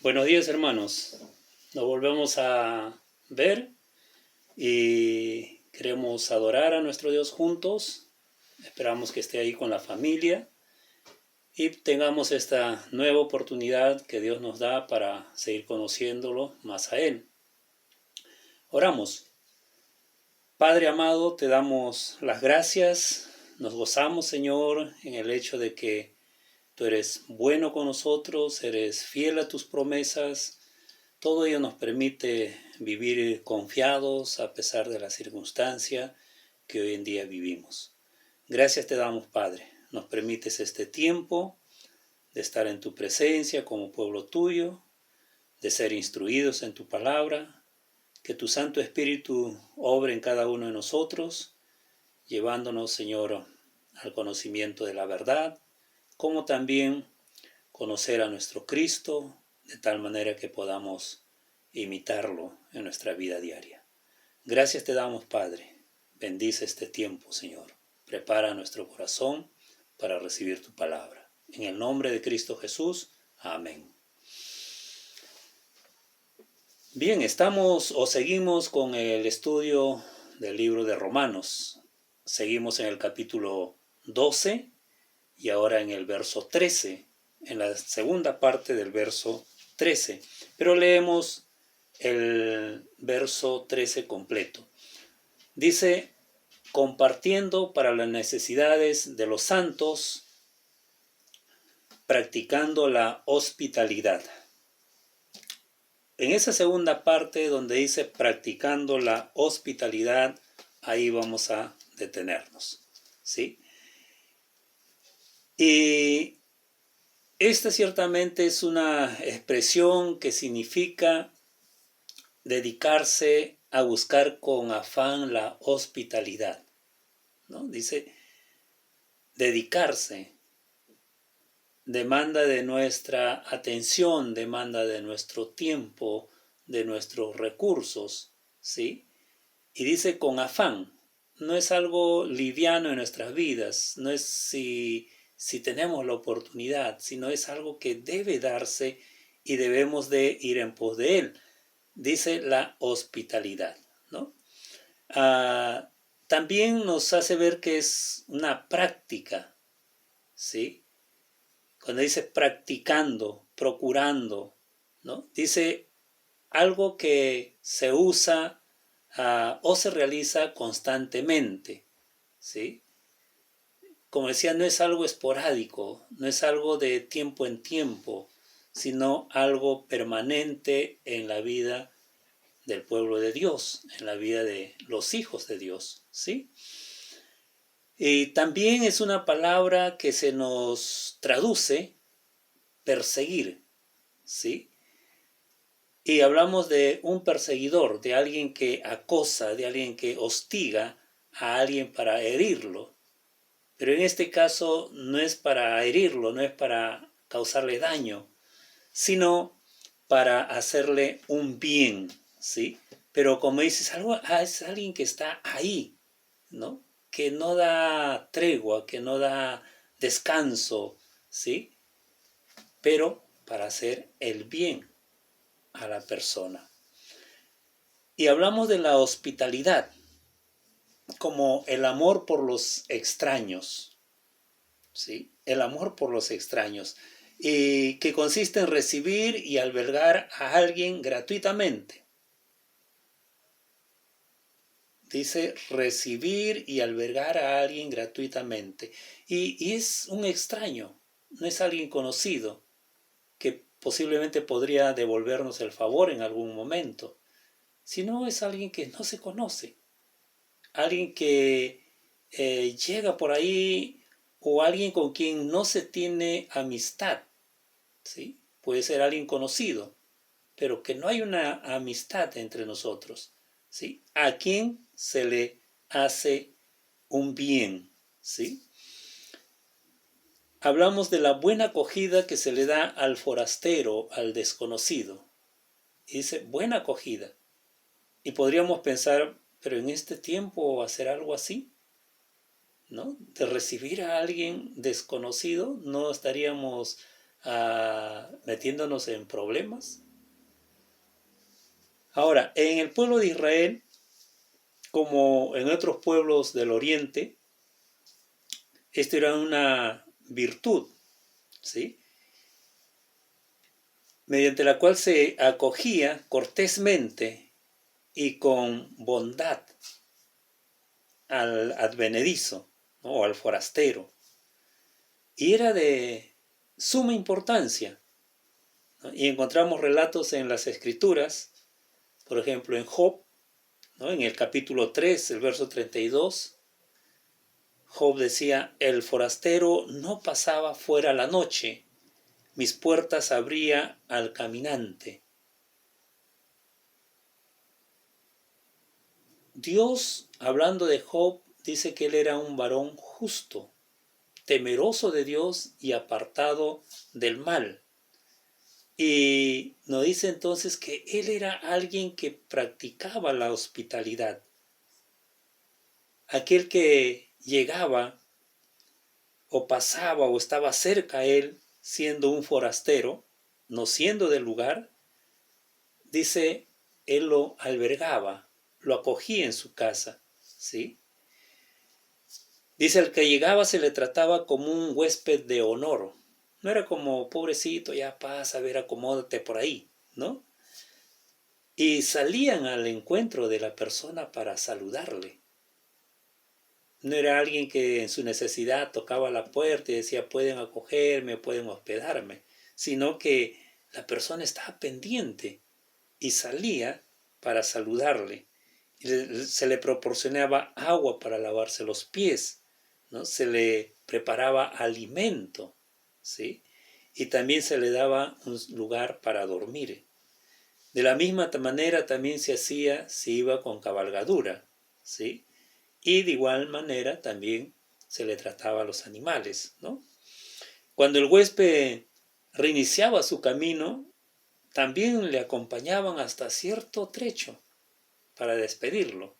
Buenos días, hermanos. Nos volvemos a ver y queremos adorar a nuestro Dios juntos. Esperamos que esté ahí con la familia y tengamos esta nueva oportunidad que Dios nos da para seguir conociéndolo más a Él. Oramos. Padre amado, te damos las gracias. Nos gozamos, Señor, en el hecho de que tú eres bueno con nosotros, eres fiel a tus promesas. Todo ello nos permite vivir confiados a pesar de la circunstancia que hoy en día vivimos. Gracias te damos, Padre. Nos permites este tiempo de estar en tu presencia como pueblo tuyo, de ser instruidos en tu palabra, que tu Santo Espíritu obre en cada uno de nosotros, llevándonos, Señor, al conocimiento de la verdad, como también conocer a nuestro Cristo, de tal manera que podamos imitarlo en nuestra vida diaria. Gracias te damos, Padre. Bendice este tiempo, Señor. Prepara nuestro corazón para recibir tu palabra. En el nombre de Cristo Jesús. Amén. Bien, seguimos con el estudio del libro de Romanos. Seguimos en el capítulo 12 y ahora en el verso 13, en la segunda parte del verso 13. Pero leemos el verso 13 completo. Dice, compartiendo para las necesidades de los santos, practicando la hospitalidad. En esa segunda parte donde dice practicando la hospitalidad, ahí vamos a detenernos, ¿sí? Y esta ciertamente es una expresión que significa dedicarse a buscar con afán la hospitalidad, ¿no? Dice, dedicarse demanda de nuestra atención, demanda de nuestro tiempo, de nuestros recursos, ¿sí? Y dice con afán, no es algo liviano en nuestras vidas, no es si tenemos la oportunidad, sino es algo que debe darse y debemos de ir en pos de él. Dice la hospitalidad, ¿no? También nos hace ver que es una práctica, ¿sí? Cuando dice practicando, procurando, ¿no? Dice algo que se usa o se realiza constantemente, ¿sí? Como decía, no es algo esporádico, no es algo de tiempo en tiempo, sino algo permanente en la vida del pueblo de Dios, en la vida de los hijos de Dios, ¿sí? Y también es una palabra que se nos traduce perseguir, ¿sí? Y hablamos de un perseguidor, de alguien que acosa, de alguien que hostiga a alguien para herirlo. Pero en este caso no es para herirlo, no es para causarle daño, sino para hacerle un bien, ¿sí? Pero como dices, es alguien que está ahí, ¿no? Que no da tregua, que no da descanso, ¿sí? Pero para hacer el bien a la persona. Y hablamos de la hospitalidad como el amor por los extraños, ¿sí? El amor por los extraños, y que consiste en recibir y albergar a alguien gratuitamente. Dice recibir y albergar a alguien gratuitamente. Y es un extraño, no es alguien conocido, que posiblemente podría devolvernos el favor en algún momento, sino es alguien que no se conoce, alguien que llega por ahí o alguien con quien no se tiene amistad, ¿sí? Puede ser alguien conocido, pero que no hay una amistad entre nosotros, ¿sí? A quien se le hace un bien, ¿sí? Hablamos de la buena acogida que se le da al forastero, al desconocido. Y dice, buena acogida. Y podríamos pensar, pero en este tiempo hacer algo así, ¿no? De recibir a alguien desconocido, no estaríamos metiéndonos en problemas. Ahora, en el pueblo de Israel, como en otros pueblos del Oriente, esto era una virtud, ¿sí? Mediante la cual se acogía cortésmente y con bondad al advenedizo, ¿no? O al forastero. Y era de suma importancia, ¿no? Y encontramos relatos en las Escrituras, por ejemplo en Job, ¿no? En el capítulo 3, el verso 32, Job decía: el forastero no pasaba fuera la noche, mis puertas abría al caminante. Dios, hablando de Job, dice que él era un varón justo, temeroso de Dios y apartado del mal. Y nos dice entonces que él era alguien que practicaba la hospitalidad. Aquel que llegaba o pasaba o estaba cerca a él, siendo un forastero, no siendo del lugar, dice, él lo albergaba, lo acogía en su casa, ¿sí? Dice, al que llegaba se le trataba como un huésped de honor. No era como, pobrecito, ya pasa, a ver, acomódate por ahí, ¿no? Y salían al encuentro de la persona para saludarle. No era alguien que en su necesidad tocaba la puerta y decía, pueden acogerme, pueden hospedarme, sino que la persona estaba pendiente y salía para saludarle. Y se le proporcionaba agua para lavarse los pies, ¿no? Se le preparaba alimento, ¿sí? Y también se le daba un lugar para dormir. De la misma manera también se hacía si iba con cabalgadura, ¿sí? Y de igual manera también se le trataba a los animales, ¿no? Cuando el huésped reiniciaba su camino, también le acompañaban hasta cierto trecho para despedirlo.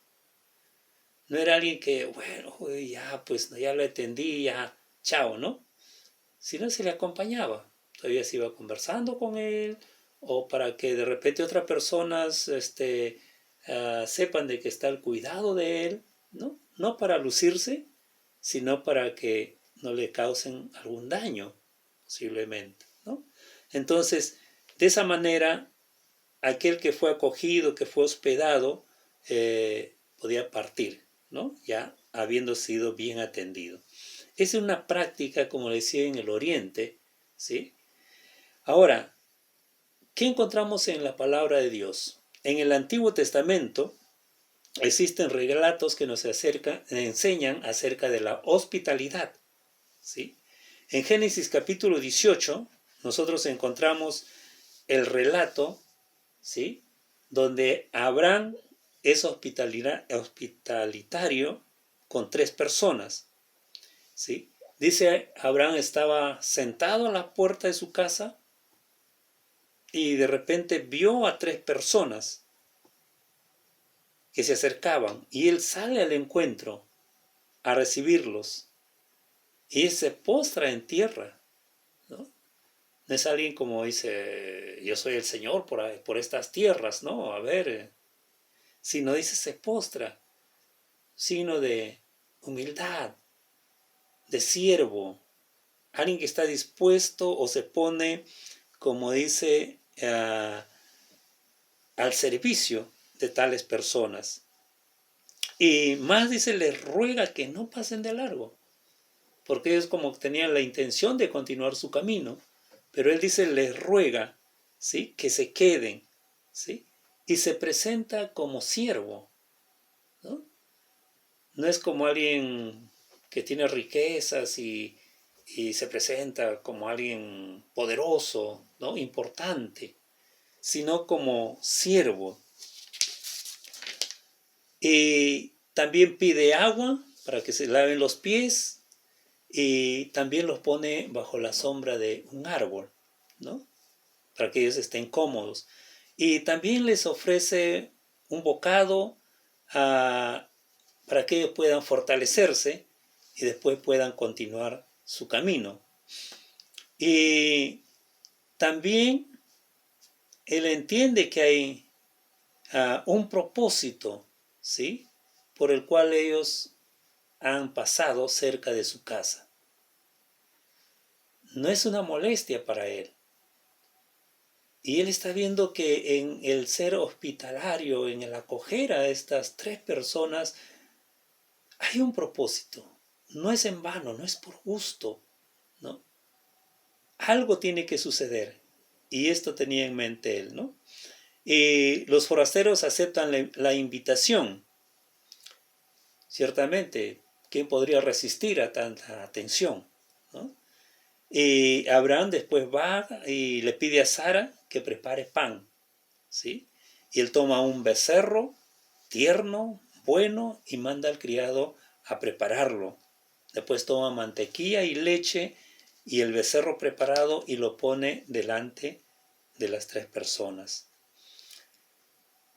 No era alguien que, bueno, ya, pues ya lo atendí, ya, chao, ¿no? Sino se le acompañaba. Todavía se iba conversando con él, o para que de repente otras personas sepan de que está el cuidado de él, ¿no? No para lucirse, sino para que no le causen algún daño, posiblemente, ¿no? Entonces, de esa manera, aquel que fue acogido, que fue hospedado, podía partir, ¿no? Ya habiendo sido bien atendido. Esa es una práctica, como decía, en el Oriente, ¿sí? Ahora, ¿qué encontramos en la palabra de Dios? En el Antiguo Testamento existen relatos que nos enseñan acerca de la hospitalidad, ¿sí? En Génesis capítulo 18, nosotros encontramos el relato, ¿sí? Donde Abraham es hospitalitario con 3 personas, ¿sí? Dice, Abraham estaba sentado a la puerta de su casa y de repente vio a 3 personas que se acercaban y él sale al encuentro a recibirlos y se postra en tierra, ¿no? No es alguien como dice, yo soy el Señor por estas tierras, ¿no? A ver, sino dice, se postra, signo de humildad, de siervo, alguien que está dispuesto o se pone, como dice, al servicio de tales personas. Y más dice, les ruega que no pasen de largo, porque ellos como tenían la intención de continuar su camino, pero él dice, les ruega, ¿sí? Que se queden, ¿sí? Y se presenta como siervo, ¿no? No es como alguien que tiene riquezas y se presenta como alguien poderoso, ¿no? Importante, sino como siervo. Y también pide agua para que se laven los pies y también los pone bajo la sombra de un árbol, ¿no? Para que ellos estén cómodos. Y también les ofrece un bocado para que ellos puedan fortalecerse y después puedan continuar su camino. Y también él entiende que hay un propósito, ¿sí?, por el cual ellos han pasado cerca de su casa. No es una molestia para él. Y él está viendo que en el ser hospitalario, en el acoger a estas 3 personas, hay un propósito. No es en vano, no es por gusto, ¿no? Algo tiene que suceder. Y esto tenía en mente él, ¿no? Y los forasteros aceptan la invitación. Ciertamente, ¿quién podría resistir a tanta atención, ¿no? Y Abraham después va y le pide a Sara que prepare pan, ¿sí? Y él toma un becerro tierno, bueno, y manda al criado a prepararlo. Después toma mantequilla y leche y el becerro preparado y lo pone delante de las 3 personas.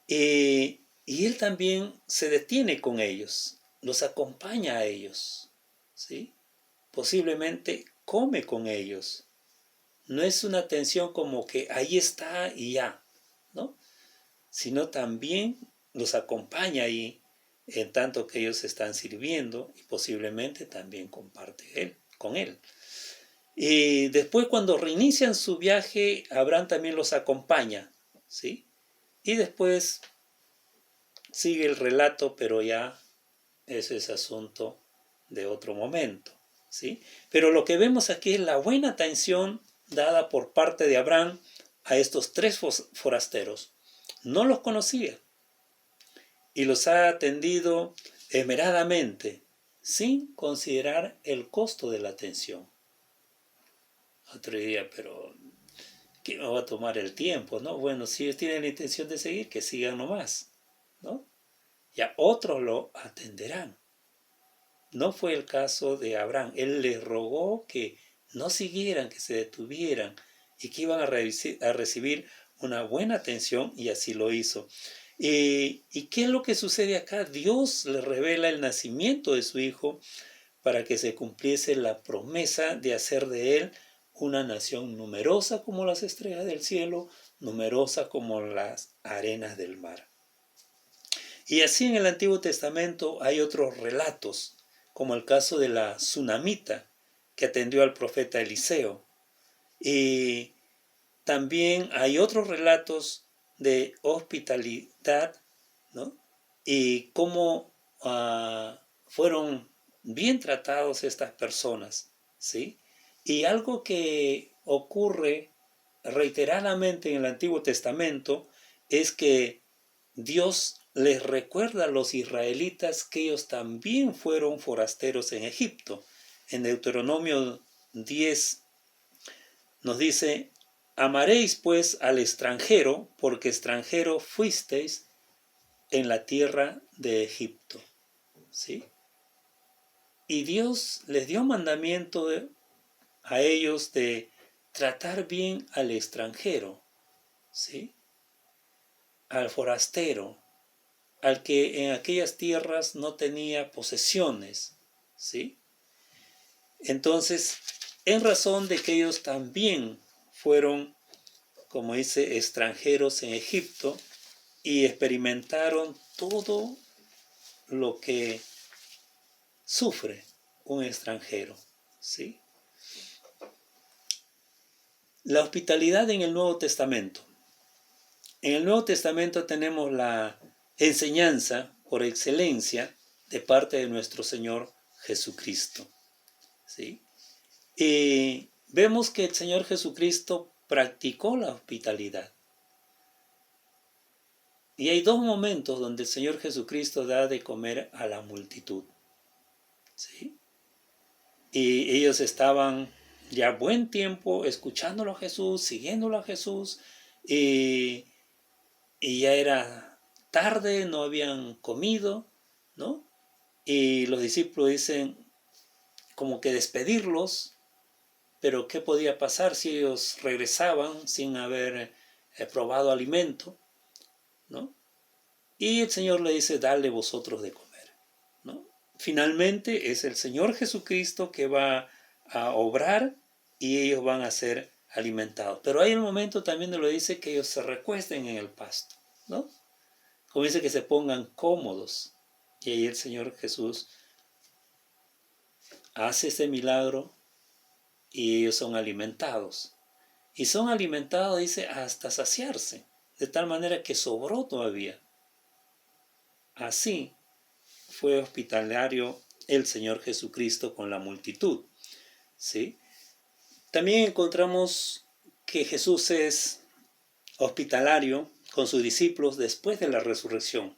Y él también se detiene con ellos, los acompaña a ellos, ¿sí? Posiblemente come con ellos. No es una atención como que ahí está y ya, ¿no? Sino también los acompaña ahí en tanto que ellos están sirviendo y posiblemente también comparte él, con él. Y después cuando reinician su viaje, Abraham también los acompaña, ¿sí? Y después sigue el relato, pero ya ese es asunto de otro momento, ¿sí? Pero lo que vemos aquí es la buena atención dada por parte de Abraham a estos 3 forasteros. No los conocía y los ha atendido esmeradamente, sin considerar el costo de la atención. Otro día, pero ¿qué me va a tomar el tiempo, no? Bueno, si ellos tienen la intención de seguir, que sigan nomás, ¿no? Ya otros lo atenderán. No fue el caso de Abraham. Él les rogó que no siguieran, que se detuvieran y que iban a recibir una buena atención, y así lo hizo. ¿Y qué es lo que sucede acá? Dios le revela el nacimiento de su hijo para que se cumpliese la promesa de hacer de él una nación numerosa como las estrellas del cielo, numerosa como las arenas del mar. Y así en el Antiguo Testamento hay otros relatos, como el caso de la tsunamita que atendió al profeta Eliseo. Y también hay otros relatos de hospitalidad, ¿no? Y cómo fueron bien tratados estas personas, ¿sí? Y algo que ocurre reiteradamente en el Antiguo Testamento es que Dios les recuerda a los israelitas que ellos también fueron forasteros en Egipto. En Deuteronomio 10 nos dice: amaréis pues al extranjero, porque extranjero fuisteis en la tierra de Egipto, ¿sí? Y Dios les dio mandamiento a ellos de tratar bien al extranjero, ¿sí? Al forastero, al que en aquellas tierras no tenía posesiones, ¿sí? Entonces, en razón de que ellos también fueron, como dice, extranjeros en Egipto y experimentaron todo lo que sufre un extranjero, ¿sí? La hospitalidad en el Nuevo Testamento. En el Nuevo Testamento tenemos la enseñanza por excelencia de parte de nuestro Señor Jesucristo, ¿sí? Y vemos que el Señor Jesucristo practicó la hospitalidad. Y hay 2 momentos donde el Señor Jesucristo da de comer a la multitud, ¿sí? Y ellos estaban ya buen tiempo escuchándolo a Jesús, siguiéndolo a Jesús, y ya era tarde, no habían comido, ¿no? Y los discípulos dicen como que despedirlos, pero ¿qué podía pasar si ellos regresaban sin haber probado alimento, ¿no? Y el Señor le dice: dale vosotros de comer, ¿no? Finalmente es el Señor Jesucristo que va a obrar y ellos van a ser alimentados. Pero hay un momento también donde lo dice que ellos se recuesten en el pasto, ¿no? Como dice que se pongan cómodos. Y ahí el Señor Jesús hace ese milagro y ellos son alimentados. Y son alimentados, dice, hasta saciarse, de tal manera que sobró todavía. Así fue hospitalario el Señor Jesucristo con la multitud, ¿sí? También encontramos que Jesús es hospitalario con sus discípulos después de la resurrección.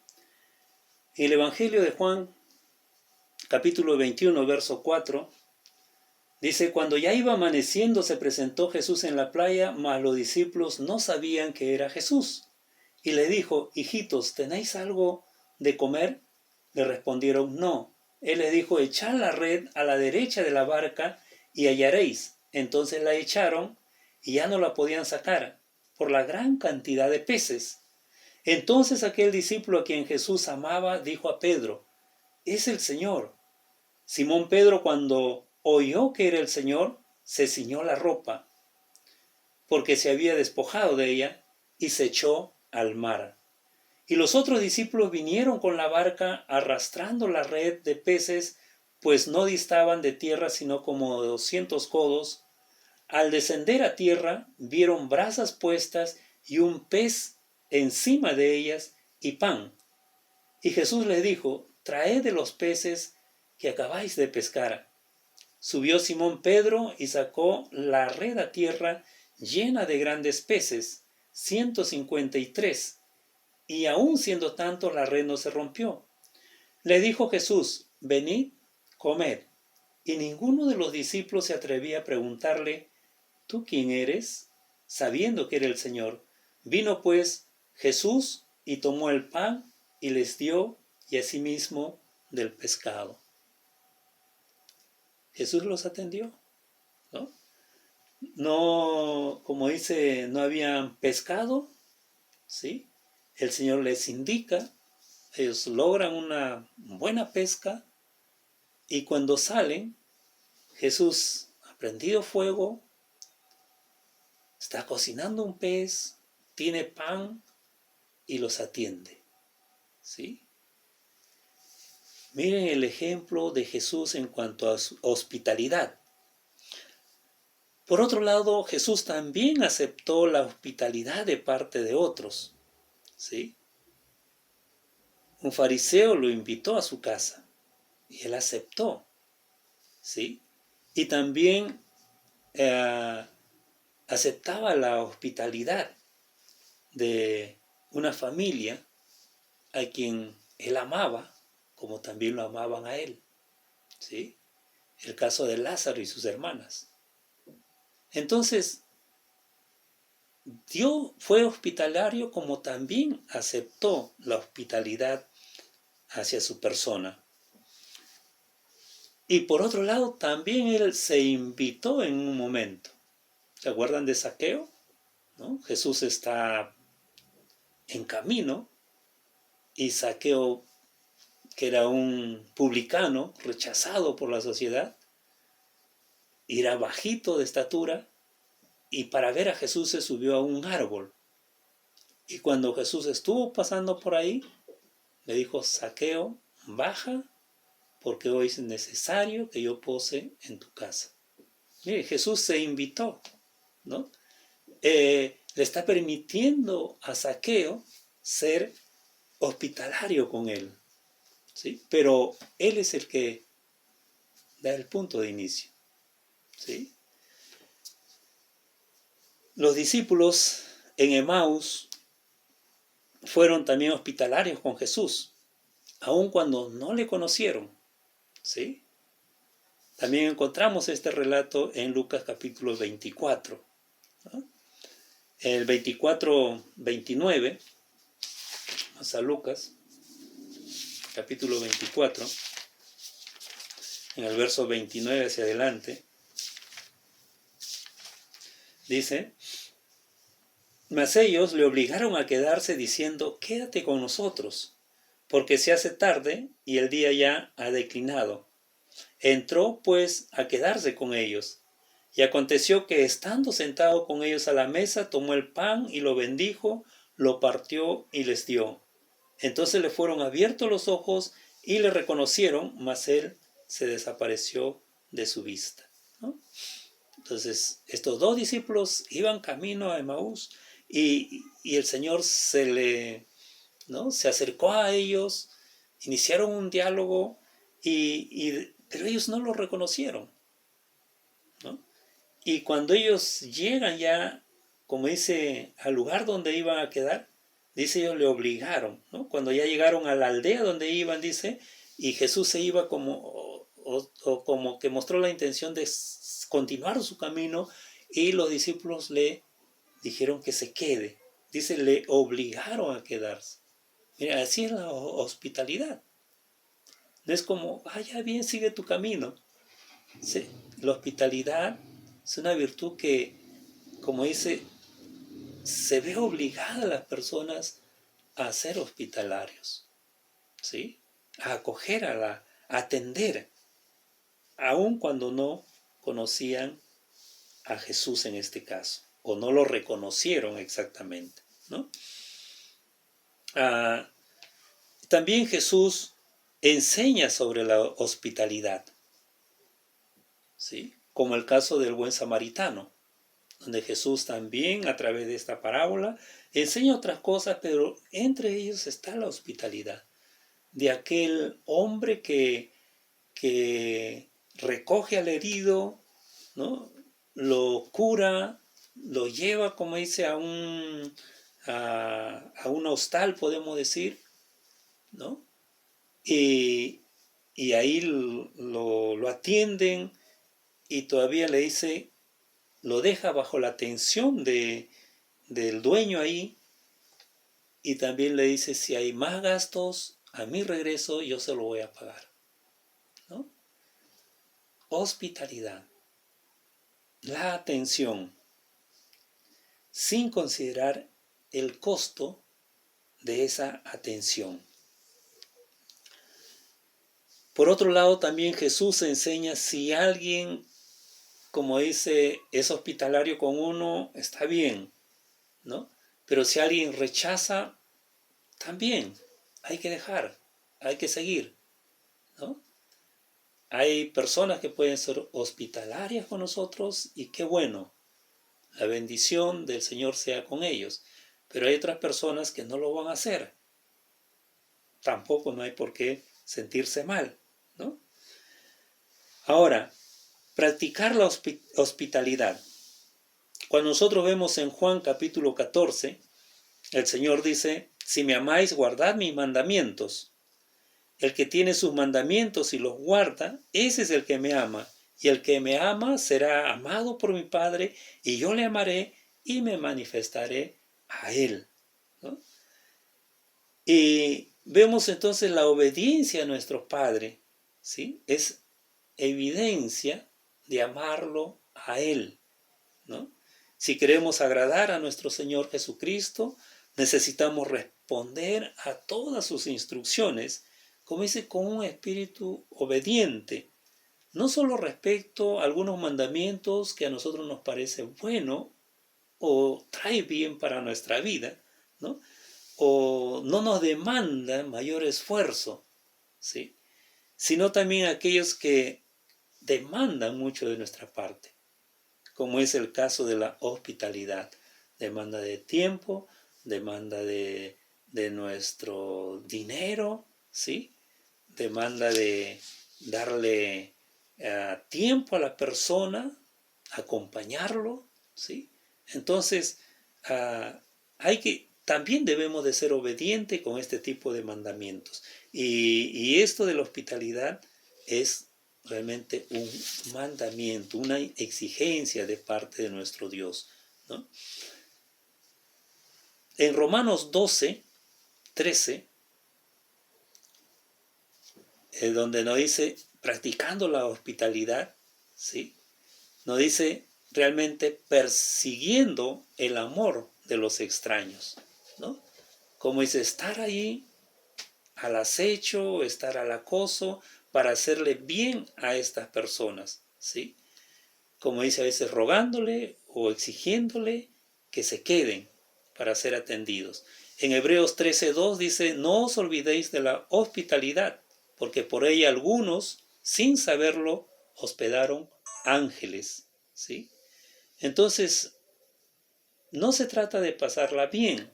En el Evangelio de Juan, capítulo 21, verso 4, dice: cuando ya iba amaneciendo se presentó Jesús en la playa, mas los discípulos no sabían que era Jesús. Y le dijo: hijitos, ¿tenéis algo de comer? Le respondieron: no. Él les dijo: echad la red a la derecha de la barca y hallaréis. Entonces la echaron y ya no la podían sacar por la gran cantidad de peces. Entonces aquel discípulo a quien Jesús amaba dijo a Pedro: es el Señor. Simón Pedro, cuando oyó que era el Señor, se ciñó la ropa, porque se había despojado de ella, y se echó al mar. Y los otros discípulos vinieron con la barca arrastrando la red de peces, pues no distaban de tierra sino como 200 codos. Al descender a tierra, vieron brasas puestas y un pez encima de ellas y pan. Y Jesús les dijo: traed de los peces que acabáis de pescar. Subió Simón Pedro y sacó la red a tierra llena de grandes peces, 153, y aun siendo tanto la red no se rompió. Le dijo Jesús: venid, comed. Y ninguno de los discípulos se atrevía a preguntarle: ¿tú quién eres?, sabiendo que era el Señor. Vino pues Jesús y tomó el pan y les dio, y asimismo del pescado. Jesús los atendió, ¿no? No, como dice, no habían pescado, ¿sí? El Señor les indica, ellos logran una buena pesca, y cuando salen, Jesús ha prendido fuego, está cocinando un pez, tiene pan y los atiende, ¿sí? Miren el ejemplo de Jesús en cuanto a su hospitalidad. Por otro lado, Jesús también aceptó la hospitalidad de parte de otros, ¿sí? Un fariseo lo invitó a su casa y él aceptó, ¿sí? Y también aceptaba la hospitalidad de una familia a quien él amaba, como también lo amaban a él, ¿sí? El caso de Lázaro y sus hermanas. Entonces, Dios fue hospitalario como también aceptó la hospitalidad hacia su persona. Y por otro lado, también él se invitó en un momento. ¿Se acuerdan de Zaqueo? ¿No? Jesús está en camino y Zaqueo, que era un publicano rechazado por la sociedad, era bajito de estatura, y para ver a Jesús se subió a un árbol. Y cuando Jesús estuvo pasando por ahí, le dijo: Zaqueo, baja, porque hoy es necesario que yo pose en tu casa. Mire, Jesús se invitó, ¿no? Le está permitiendo a Zaqueo ser hospitalario con él, ¿sí? Pero él es el que da el punto de inicio, ¿sí? Los discípulos en Emaús fueron también hospitalarios con Jesús, aun cuando no le conocieron, ¿sí? También encontramos este relato en Lucas capítulo 24, ¿no? El 24-29, vamos a Lucas capítulo 24, en el verso 29 hacia adelante, dice: mas ellos le obligaron a quedarse diciendo: quédate con nosotros, porque se hace tarde y el día ya ha declinado. Entró pues a quedarse con ellos, Y aconteció que estando sentado con ellos a la mesa, tomó el pan y lo bendijo, lo partió y les dio. Entonces le fueron abiertos los ojos y le reconocieron, mas él se desapareció de su vista, ¿no? Entonces, estos dos discípulos iban camino a Emaús y el Señor ¿no? se acercó a ellos, iniciaron un diálogo, pero ellos no lo reconocieron, ¿no? Y cuando ellos llegan ya, como dice, al lugar donde iban a quedar, dice, ellos le obligaron, ¿no? Cuando ya llegaron a la aldea donde iban, dice, y Jesús se iba o como que mostró la intención de continuar su camino, y los discípulos le dijeron que se quede. Dice, le obligaron a quedarse. Mira, así es la hospitalidad. No es como, ya bien, sigue tu camino. Sí, la hospitalidad es una virtud que, como dice, se ve obligada a las personas a ser hospitalarios, ¿sí? A acoger a atender, aun cuando no conocían a Jesús en este caso, o no lo reconocieron exactamente, ¿no? También Jesús enseña sobre la hospitalidad, ¿sí? Como el caso del buen samaritano, donde Jesús también a través de esta parábola enseña otras cosas, pero entre ellos está la hospitalidad de aquel hombre que recoge al herido, ¿no? Lo cura, lo lleva, como dice, a un hostal, podemos decir, ¿no? Y ahí lo atienden y todavía le dice, lo deja bajo la atención del dueño ahí, y también le dice, si hay más gastos, a mi regreso yo se lo voy a pagar, ¿no? Hospitalidad, la atención, sin considerar el costo de esa atención. Por otro lado, también Jesús enseña, si alguien, como dice, es hospitalario con uno, está bien, ¿no? Pero si alguien rechaza, también hay que dejar, hay que seguir, ¿no? Hay personas que pueden ser hospitalarias con nosotros y qué bueno, la bendición del Señor sea con ellos. Pero hay otras personas que no lo van a hacer. Tampoco no hay por qué sentirse mal, ¿no? Ahora, practicar la hospitalidad. Cuando nosotros vemos en Juan capítulo 14, el Señor dice, si me amáis, guardad mis mandamientos. El que tiene sus mandamientos y los guarda, ese es el que me ama. Y el que me ama será amado por mi Padre, y yo le amaré y me manifestaré a él, ¿no? Y vemos entonces la obediencia a nuestro Padre, ¿sí? Es evidencia de amarlo a él, ¿no? Si queremos agradar a nuestro Señor Jesucristo, necesitamos responder a todas sus instrucciones, como dice, con un espíritu obediente, no solo respecto a algunos mandamientos que a nosotros nos parece bueno o trae bien para nuestra vida, ¿no? O no nos demanda mayor esfuerzo, ¿sí? Sino también aquellos que demandan mucho de nuestra parte, como es el caso de la hospitalidad. Demanda de tiempo, demanda de nuestro dinero, ¿sí? Demanda de darle tiempo a la persona, acompañarlo, ¿sí? Entonces, también debemos de ser obedientes con este tipo de mandamientos. Y esto de la hospitalidad es realmente un mandamiento, una exigencia de parte de nuestro Dios, ¿no? En Romanos 12, 13, donde nos dice, practicando la hospitalidad, ¿sí? Nos dice realmente persiguiendo el amor de los extraños, ¿no? Como dice, estar ahí al acecho, estar al acoso para hacerle bien a estas personas, ¿sí? como dice a veces, rogándole o exigiéndole que se queden para ser atendidos. En Hebreos 13:2 dice, no os olvidéis de la hospitalidad, porque por ella algunos, sin saberlo, hospedaron ángeles, ¿sí? Entonces, no se trata de pasarla bien,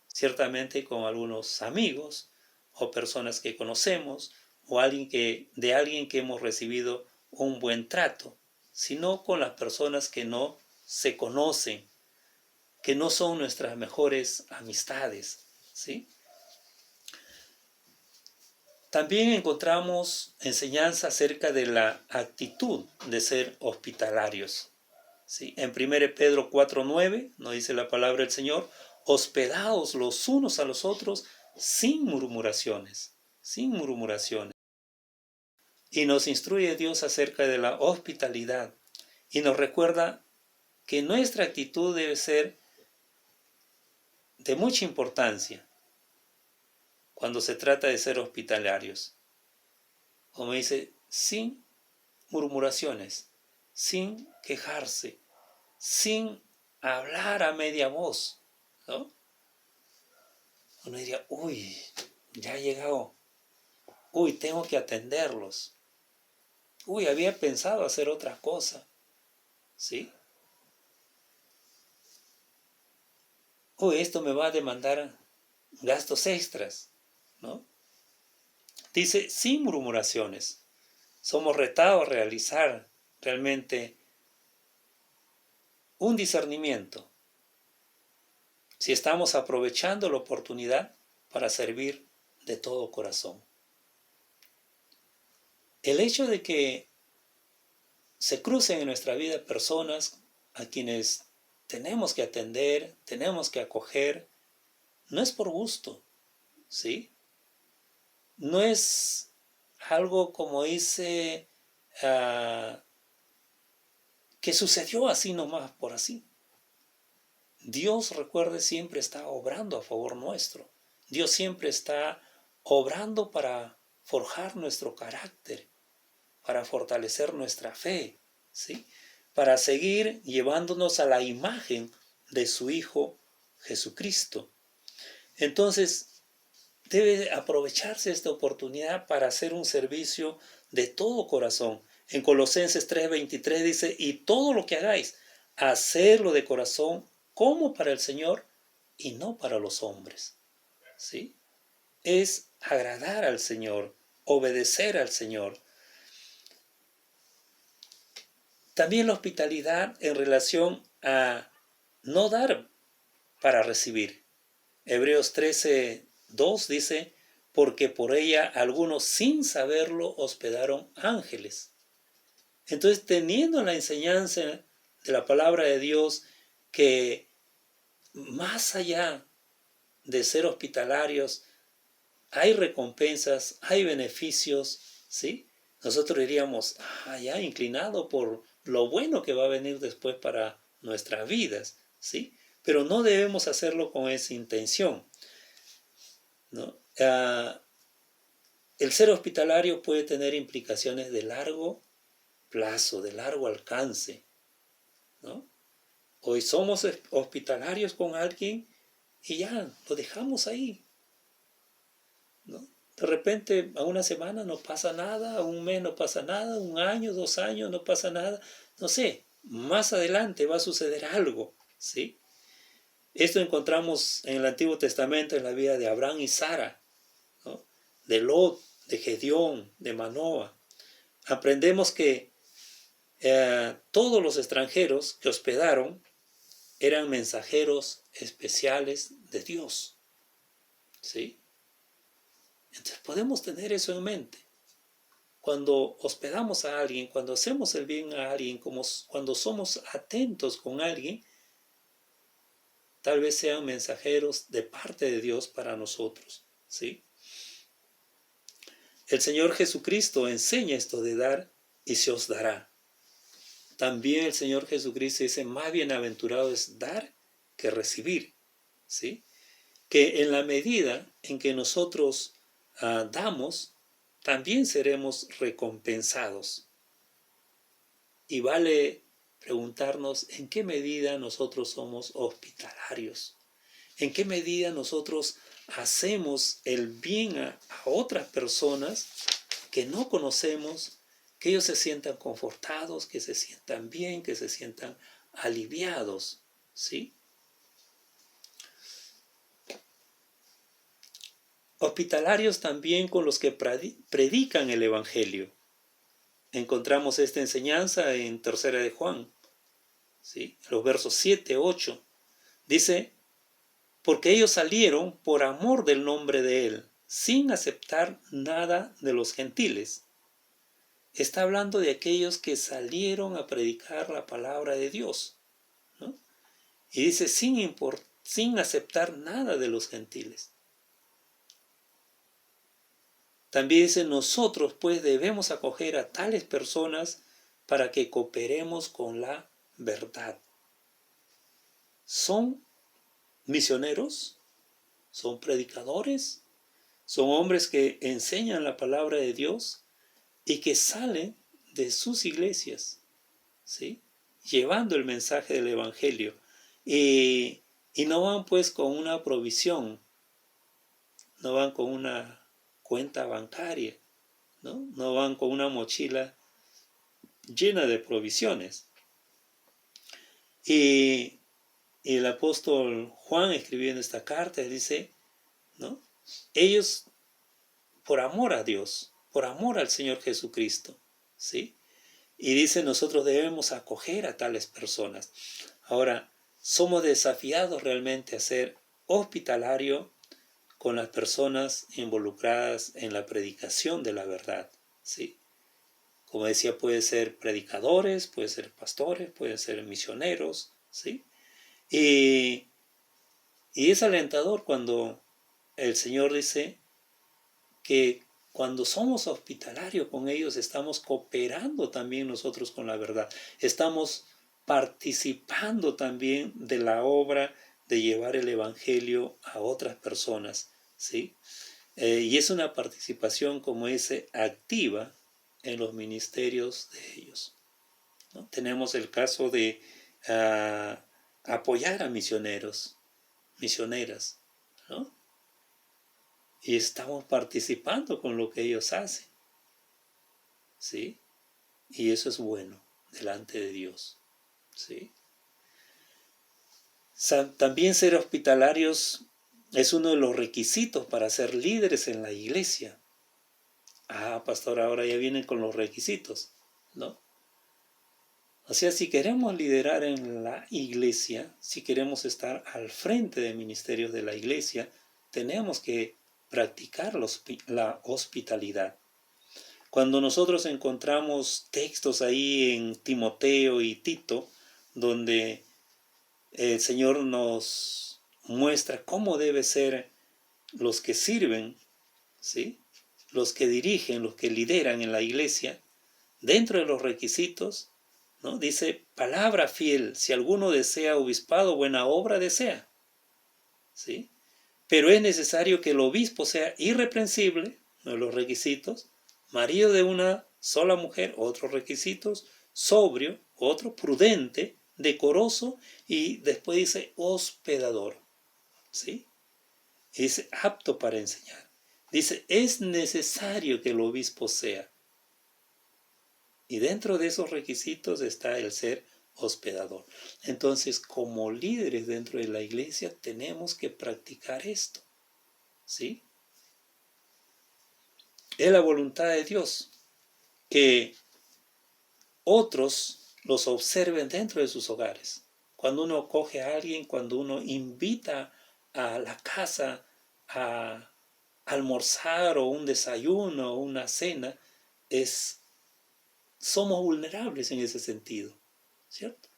ciertamente con algunos amigos o personas que conocemos o de alguien que hemos recibido un buen trato, sino con las personas que no se conocen, que no son nuestras mejores amistades, ¿sí? También encontramos enseñanza acerca de la actitud de ser hospitalarios, ¿sí? En 1 Pedro 4:9 nos dice la palabra del Señor, hospedaos los unos a los otros sin murmuraciones, sin murmuraciones. Y nos instruye Dios acerca de la hospitalidad y nos recuerda que nuestra actitud debe ser de mucha importancia cuando se trata de ser hospitalarios. Como dice, sin murmuraciones, sin quejarse, sin hablar a media voz, ¿no? Uno diría, uy, ya ha llegado, uy, tengo que atenderlos, uy, había pensado hacer otra cosa, ¿sí? Uy, esto me va a demandar gastos extras, ¿no? Dice, sin murmuraciones, somos retados a realizar realmente un discernimiento, si estamos aprovechando la oportunidad para servir de todo corazón. El hecho de que se crucen en nuestra vida personas a quienes tenemos que atender, tenemos que acoger, no es por gusto, ¿sí? No es algo como dice que sucedió así nomás por así. Dios, recuerde, siempre está obrando a favor nuestro. Dios siempre está obrando para forjar nuestro carácter, para fortalecer nuestra fe, ¿sí? Para seguir llevándonos a la imagen de su Hijo Jesucristo. Entonces, debe aprovecharse esta oportunidad para hacer un servicio de todo corazón. En Colosenses 3:23 dice, y todo lo que hagáis, hacedlo de corazón como para el Señor y no para los hombres, ¿sí? Es agradar al Señor, obedecer al Señor. También la hospitalidad en relación a no dar para recibir. Hebreos 13:2 dice, porque por ella algunos sin saberlo hospedaron ángeles. Entonces, teniendo la enseñanza de la palabra de Dios, que más allá de ser hospitalarios, hay recompensas, hay beneficios, ¿sí? Nosotros diríamos, ya inclinado por lo bueno que va a venir después para nuestras vidas, ¿sí? Pero no debemos hacerlo con esa intención, ¿no? El ser hospitalario puede tener implicaciones de largo plazo, de largo alcance, ¿no? Hoy somos hospitalarios con alguien y ya lo dejamos ahí, ¿no? De repente a una semana no pasa nada, a un mes no pasa nada, un año, 2 años no pasa nada, no sé, más adelante va a suceder algo, ¿sí? Esto encontramos en el Antiguo Testamento en la vida de Abraham y Sara, ¿no? De Lot, de Gedeón, de Manoah. Aprendemos que todos los extranjeros que hospedaron eran mensajeros especiales de Dios, ¿sí? Entonces podemos tener eso en mente. Cuando hospedamos a alguien, cuando hacemos el bien a alguien, cuando somos atentos con alguien, tal vez sean mensajeros de parte de Dios para nosotros, ¿sí? El Señor Jesucristo enseña esto de dar y se os dará. También el Señor Jesucristo dice, más bienaventurado es dar que recibir, ¿sí? Que en la medida en que nosotros damos, también seremos recompensados. Y vale preguntarnos en qué medida nosotros somos hospitalarios, en qué medida nosotros hacemos el bien a otras personas que no conocemos, que ellos se sientan confortados, que se sientan bien, que se sientan aliviados, ¿sí? Hospitalarios también con los que predican el Evangelio. Encontramos esta enseñanza en 3 de Juan, ¿sí? Los versos 7, 8. Dice, porque ellos salieron por amor del nombre de Él, sin aceptar nada de los gentiles. Está hablando de aquellos que salieron a predicar la palabra de Dios, ¿no? Y dice, sin aceptar nada de los gentiles. También dice, nosotros pues debemos acoger a tales personas para que cooperemos con la verdad. Son misioneros, son predicadores, son hombres que enseñan la palabra de Dios y que salen de sus iglesias, ¿sí? Llevando el mensaje del Evangelio. Y no van pues con una provisión, no van con una cuenta bancaria, no van con una mochila llena de provisiones. Y el apóstol Juan escribiendo esta carta dice, ¿no? Ellos por amor a Dios, por amor al Señor Jesucristo, ¿sí? Y dice, nosotros debemos acoger a tales personas. Ahora, somos desafiados realmente a ser hospitalario con las personas involucradas en la predicación de la verdad, ¿sí? Como decía, puede ser predicadores, puede ser pastores, pueden ser misioneros, ¿sí? Y es alentador cuando el Señor dice que cuando somos hospitalarios con ellos, estamos cooperando también nosotros con la verdad. Estamos participando también de la obra de llevar el Evangelio a otras personas, ¿sí? Y es una participación, como dice, activa en los ministerios de ellos, ¿no? Tenemos el caso de apoyar a misioneros, misioneras, ¿no? Y estamos participando con lo que ellos hacen, ¿sí? Y eso es bueno delante de Dios, ¿sí? También ser hospitalarios es uno de los requisitos para ser líderes en la iglesia. Pastor, ahora ya vienen con los requisitos, ¿no? O sea, si queremos liderar en la iglesia, si queremos estar al frente de ministerios de la iglesia, tenemos que practicar la hospitalidad. Cuando nosotros encontramos textos ahí en Timoteo y Tito, donde el Señor nos muestra cómo debe ser los que sirven, ¿sí? Los que dirigen, los que lideran en la iglesia, dentro de los requisitos, ¿no? Dice, palabra fiel, si alguno desea obispado, buena obra desea, ¿sí? Pero es necesario que el obispo sea irreprensible, uno de los requisitos, marido de una sola mujer, otros requisitos, sobrio, otro, prudente, decoroso, y después dice hospedador, ¿sí? Y dice apto para enseñar. Dice, es necesario que el obispo sea. Y dentro de esos requisitos está el ser hospedador. Entonces, como líderes dentro de la iglesia, tenemos que practicar esto, ¿sí? Es la voluntad de Dios que otros los observen dentro de sus hogares. Cuando uno coge a alguien, cuando uno invita a la casa a almorzar o un desayuno o una cena, somos vulnerables en ese sentido, ¿cierto?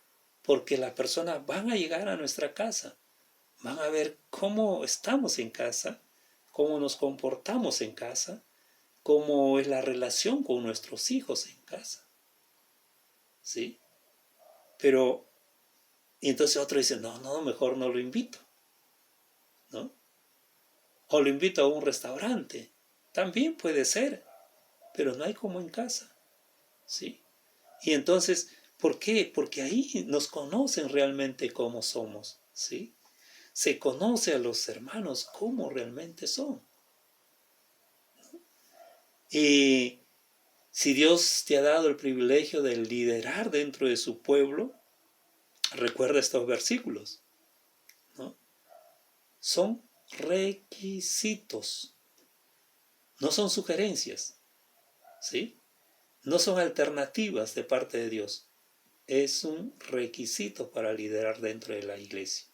Porque las personas van a llegar a nuestra casa, van a ver cómo estamos en casa, cómo nos comportamos en casa, cómo es la relación con nuestros hijos en casa, ¿sí? Pero, y entonces otro dice, no, mejor no lo invito, ¿no? O lo invito a un restaurante, también puede ser, pero no hay como en casa, ¿sí? Y entonces ¿Por qué? Porque ahí nos conocen realmente cómo somos, ¿sí? Se conoce a los hermanos cómo realmente son. Y si Dios te ha dado el privilegio de liderar dentro de su pueblo, recuerda estos versículos, ¿no? Son requisitos, no son sugerencias, ¿sí? No son alternativas de parte de Dios. Es un requisito para liderar dentro de la iglesia.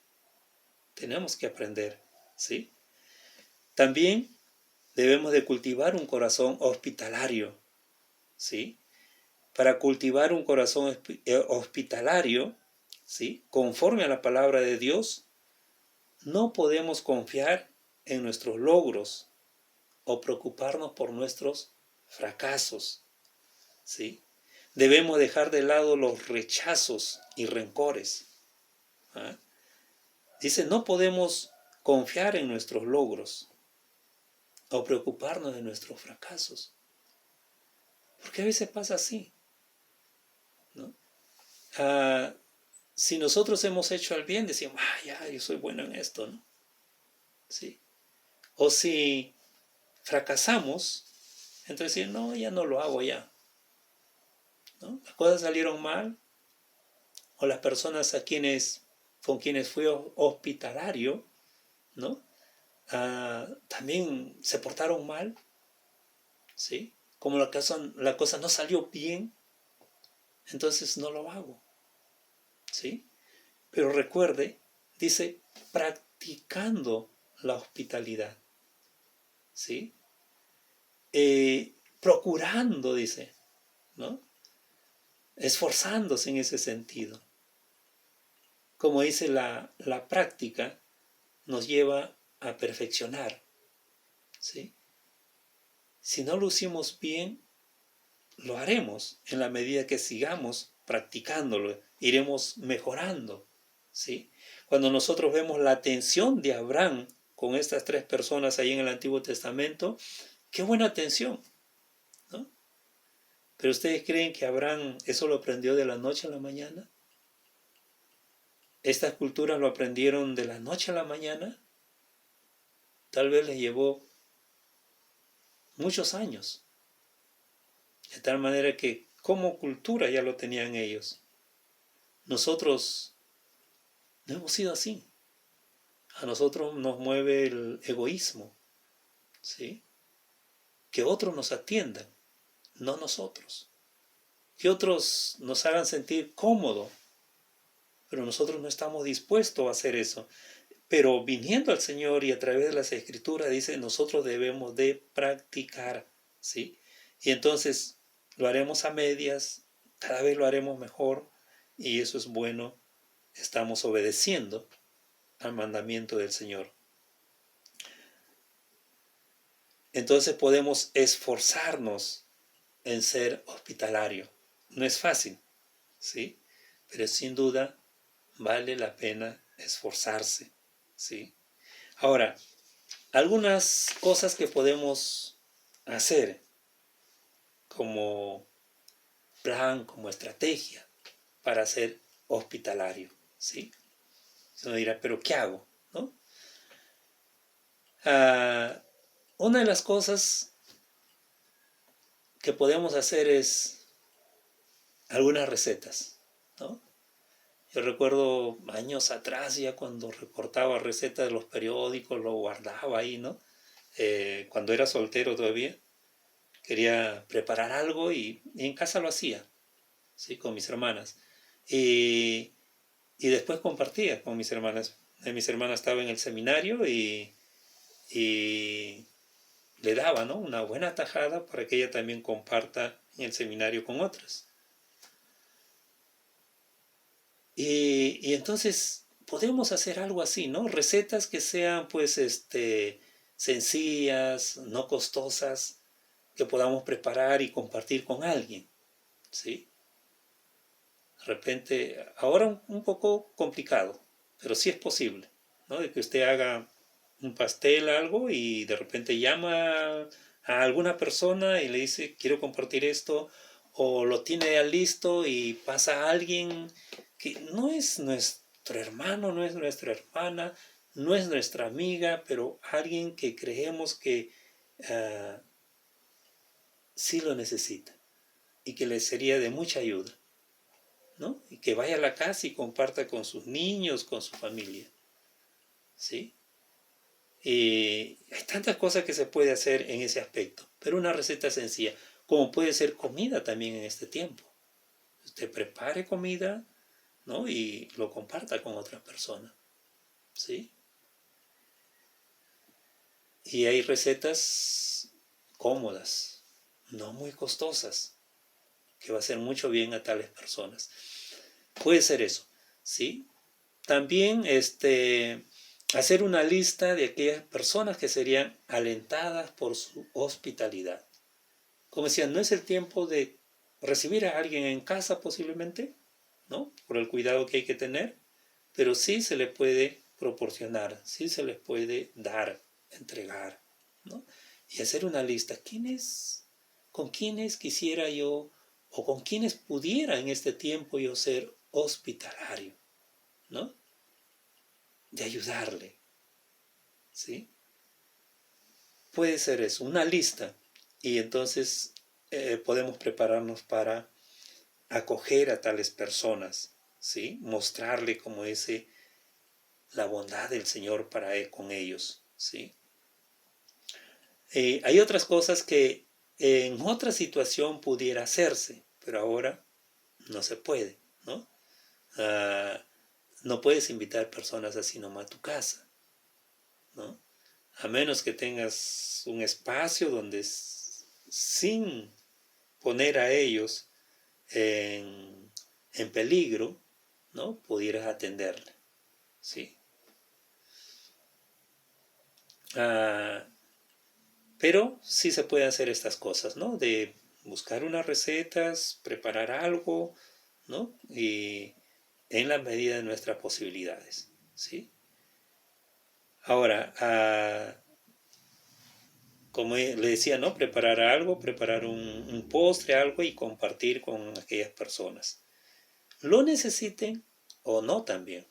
Tenemos que aprender, ¿sí? También debemos de cultivar un corazón hospitalario, ¿sí? Para cultivar un corazón hospitalario, ¿sí? Conforme a la palabra de Dios, no podemos confiar en nuestros logros o preocuparnos por nuestros fracasos, ¿sí? Debemos dejar de lado los rechazos y rencores. ¿Ah? Dice, no podemos confiar en nuestros logros o preocuparnos de nuestros fracasos. Porque a veces pasa así, ¿no? Si nosotros hemos hecho el bien, decimos, ya, yo soy bueno en esto, ¿no? ¿Sí? O si fracasamos, entonces no, ya no lo hago ya, ¿no? Las cosas salieron mal, o las personas con quienes fui hospitalario, ¿no? También se portaron mal, ¿sí? Como la cosa no salió bien, entonces no lo hago, ¿sí? Pero recuerde, dice, practicando la hospitalidad, ¿sí? Procurando, dice, ¿no? Esforzándose en ese sentido. Como dice, la práctica nos lleva a perfeccionar, ¿sí? Si no lo hicimos bien, lo haremos en la medida que sigamos practicándolo, iremos mejorando, ¿sí? Cuando nosotros vemos la atención de Abraham con estas tres personas ahí en el Antiguo Testamento, qué buena atención, ¿no? Pero ustedes creen que Abraham eso lo aprendió de la noche a la mañana. Estas culturas lo aprendieron de la noche a la mañana. Tal vez les llevó muchos años, de tal manera que como cultura ya lo tenían ellos. Nosotros no hemos sido así. A nosotros nos mueve el egoísmo, ¿sí? Que otros nos atiendan, no nosotros. Que otros nos hagan sentir cómodo, pero nosotros no estamos dispuestos a hacer eso. Pero viniendo al Señor y a través de las Escrituras dice, nosotros debemos de practicar, ¿sí? Y entonces lo haremos a medias, cada vez lo haremos mejor y eso es bueno, estamos obedeciendo al mandamiento del Señor. Entonces podemos esforzarnos en ser hospitalario. No es fácil, ¿sí? Pero sin duda vale la pena esforzarse, ¿sí? Ahora, algunas cosas que podemos hacer como plan, como estrategia para ser hospitalario, ¿sí? Uno dirá, ¿pero qué hago? ¿No? Una de las cosas que podemos hacer es algunas recetas, ¿no? Yo recuerdo años atrás, ya cuando recortaba recetas de los periódicos, lo guardaba ahí, ¿no? Cuando era soltero todavía, quería preparar algo y en casa lo hacía, ¿sí? Con mis hermanas. Y, y después compartía con mis hermanas. Mis hermanas estaban en el seminario y le daba, ¿no? Una buena tajada para que ella también comparta en el seminario con otras. Y entonces podemos hacer algo así, ¿no? Recetas que sean pues sencillas, no costosas, que podamos preparar y compartir con alguien, ¿sí? De repente, ahora un poco complicado, pero sí es posible, ¿no? De que usted haga un pastel, algo, y de repente llama a alguna persona y le dice, quiero compartir esto, o lo tiene ya listo y pasa alguien que no es nuestro hermano, no es nuestra hermana, no es nuestra amiga, pero alguien que creemos que sí lo necesita y que le sería de mucha ayuda, ¿no? Y que vaya a la casa y comparta con sus niños, con su familia, ¿sí? Hay tantas cosas que se puede hacer en ese aspecto, pero una receta sencilla, como puede ser comida también en este tiempo. Usted prepare comida, ¿no? Y lo comparta con otras personas, ¿sí? Y hay recetas cómodas, no muy costosas, que va a hacer mucho bien a tales personas. Puede ser eso, ¿sí? También hacer una lista de aquellas personas que serían alentadas por su hospitalidad. Como decía, no es el tiempo de recibir a alguien en casa posiblemente, ¿no? Por el cuidado que hay que tener, pero sí se le puede proporcionar, sí se les puede dar, entregar, ¿no? Y hacer una lista. ¿Con quiénes quisiera yo o con quiénes pudiera en este tiempo yo ser hospitalario, ¿no? De ayudarle, ¿sí? Puede ser eso, una lista. Y entonces podemos prepararnos para acoger a tales personas, ¿sí? Mostrarle como la bondad del Señor con ellos, ¿sí? Hay otras cosas que en otra situación pudiera hacerse, pero ahora no se puede, ¿no? Ah, no puedes invitar personas así nomás a tu casa, ¿no? A menos que tengas un espacio donde sin poner a ellos en peligro, ¿no? Pudieras atenderle, ¿sí? Pero sí se pueden hacer estas cosas, ¿no? De buscar unas recetas, preparar algo, ¿no? Y en la medida de nuestras posibilidades, ¿sí? Ahora, como le decía, ¿no? Preparar algo, preparar un postre, algo y compartir con aquellas personas. Lo necesiten o no también.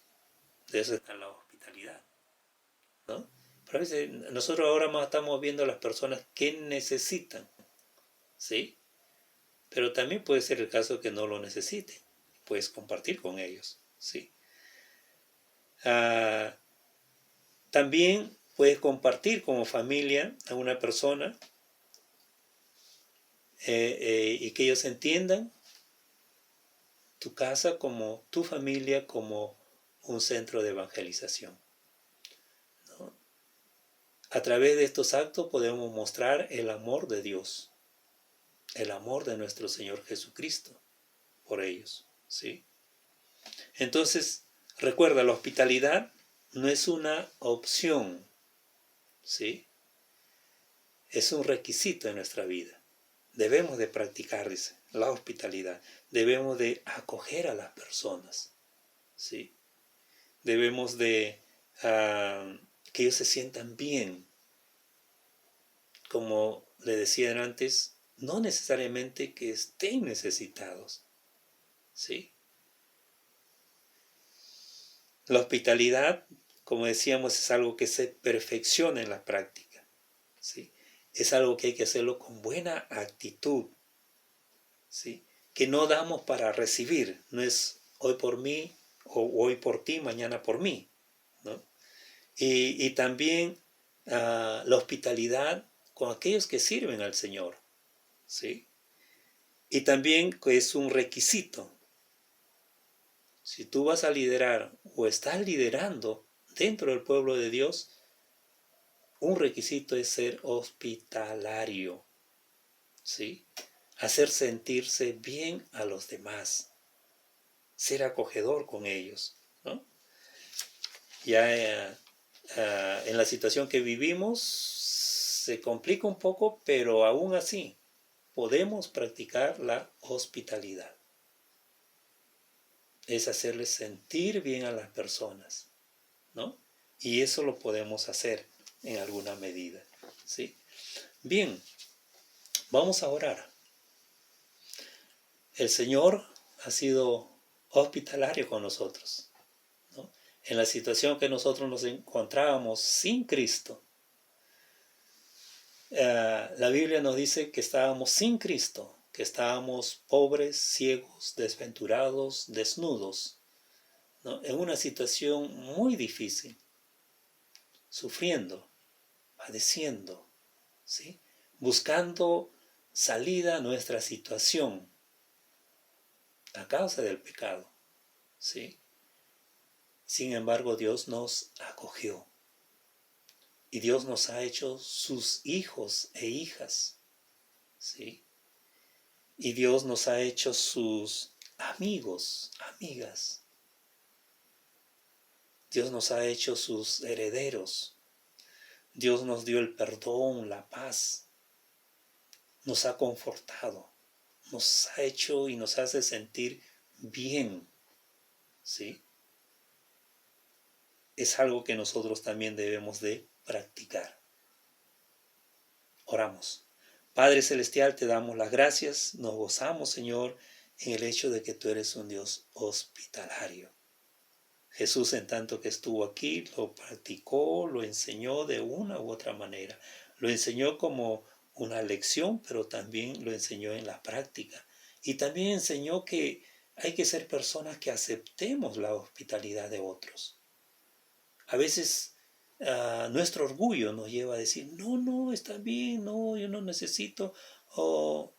De eso está la hospitalidad, ¿no? Pero a veces nosotros ahora más estamos viendo a las personas que necesitan, ¿sí? Pero también puede ser el caso que no lo necesiten. Puedes compartir con ellos, ¿sí? Ah, también puedes compartir como familia a una persona y que ellos entiendan tu casa como tu familia, como un centro de evangelización, ¿no? A través de estos actos podemos mostrar el amor de Dios, el amor de nuestro Señor Jesucristo por ellos, ¿sí? Entonces, recuerda, la hospitalidad no es una opción, ¿sí? Es un requisito en nuestra vida. Debemos de practicar, dice, la hospitalidad. Debemos de acoger a las personas, ¿sí? Debemos de que ellos se sientan bien. Como le decía antes, no necesariamente que estén necesitados, ¿sí? La hospitalidad, como decíamos, es algo que se perfecciona en la práctica, ¿sí? Es algo que hay que hacerlo con buena actitud, ¿sí? Que no damos para recibir, no es hoy por mí o hoy por ti, mañana por mí, ¿no? Y también la hospitalidad con aquellos que sirven al Señor, ¿sí? Y también que es un requisito. Si tú vas a liderar o estás liderando dentro del pueblo de Dios, un requisito es ser hospitalario, ¿sí? Hacer sentirse bien a los demás, ser acogedor con ellos, ¿no? Ya en la situación que vivimos se complica un poco, pero aún así podemos practicar la hospitalidad. Es hacerles sentir bien a las personas, ¿no? Y eso lo podemos hacer en alguna medida, ¿sí? Bien, vamos a orar. El Señor ha sido hospitalario con nosotros, ¿no? En la situación que nosotros nos encontrábamos sin Cristo, la Biblia nos dice que estábamos sin Cristo, que estábamos pobres, ciegos, desventurados, desnudos, ¿no? En una situación muy difícil, sufriendo, padeciendo, ¿sí? Buscando salida a nuestra situación a causa del pecado, ¿sí? Sin embargo, Dios nos acogió y Dios nos ha hecho sus hijos e hijas, ¿sí? Y Dios nos ha hecho sus amigos, amigas. Dios nos ha hecho sus herederos. Dios nos dio el perdón, la paz. Nos ha confortado. Nos ha hecho y nos hace sentir bien, ¿sí? Es algo que nosotros también debemos de practicar. Oramos. Padre Celestial, te damos las gracias, nos gozamos, Señor, en el hecho de que tú eres un Dios hospitalario. Jesús, en tanto que estuvo aquí, lo practicó, lo enseñó de una u otra manera. Lo enseñó como una lección, pero también lo enseñó en la práctica. Y también enseñó que hay que ser personas que aceptemos la hospitalidad de otros. A veces nuestro orgullo nos lleva a decir, no, está bien, no, yo no necesito, o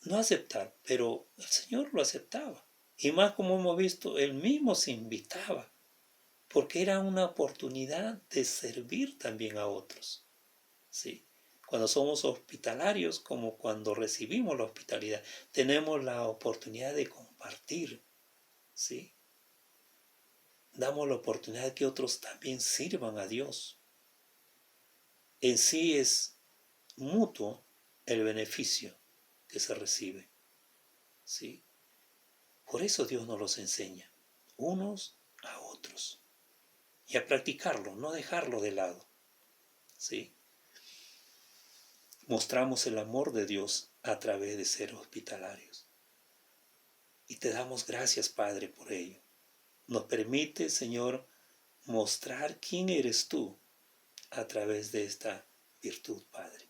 no aceptar, pero el Señor lo aceptaba. Y más como hemos visto, Él mismo se invitaba, porque era una oportunidad de servir también a otros, ¿sí? Cuando somos hospitalarios, como cuando recibimos la hospitalidad, tenemos la oportunidad de compartir, ¿sí? Damos la oportunidad de que otros también sirvan a Dios. En sí es mutuo el beneficio que se recibe, ¿sí? Por eso Dios nos los enseña, unos a otros, y a practicarlo, no dejarlo de lado, ¿sí? Mostramos el amor de Dios a través de ser hospitalarios. Y te damos gracias, Padre, por ello. Nos permite, Señor, mostrar quién eres tú a través de esta virtud, Padre.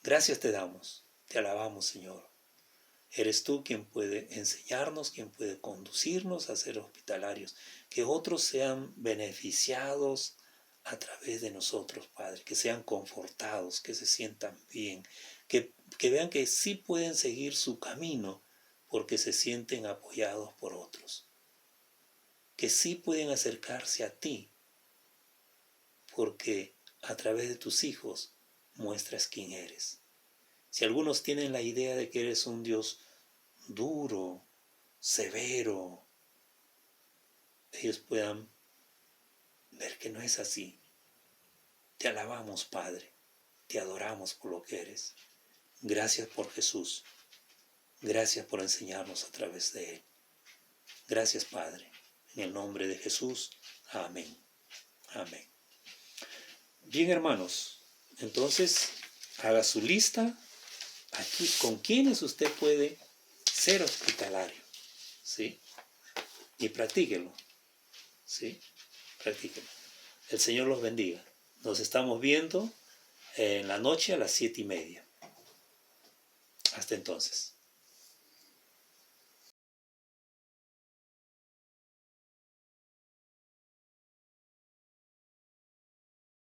Gracias te damos, te alabamos, Señor. Eres tú quien puede enseñarnos, quien puede conducirnos a ser hospitalarios, que otros sean beneficiados a través de nosotros, Padre, que sean confortados, que se sientan bien, que vean que sí pueden seguir su camino porque se sienten apoyados por otros, que sí pueden acercarse a ti porque a través de tus hijos muestras quién eres. Si algunos tienen la idea de que eres un Dios duro, severo, ellos puedan ver que no es así. Te alabamos, Padre, te adoramos por lo que eres. Gracias por Jesús, gracias por enseñarnos a través de Él. Gracias, Padre, en el nombre de Jesús. Amén. Amén. Bien, hermanos, entonces haga su lista aquí con quienes usted puede ser hospitalario, ¿sí? Y practíquelo, ¿sí? Practíquelo. El Señor los bendiga. Nos estamos viendo en la noche a las 7:30. Hasta entonces.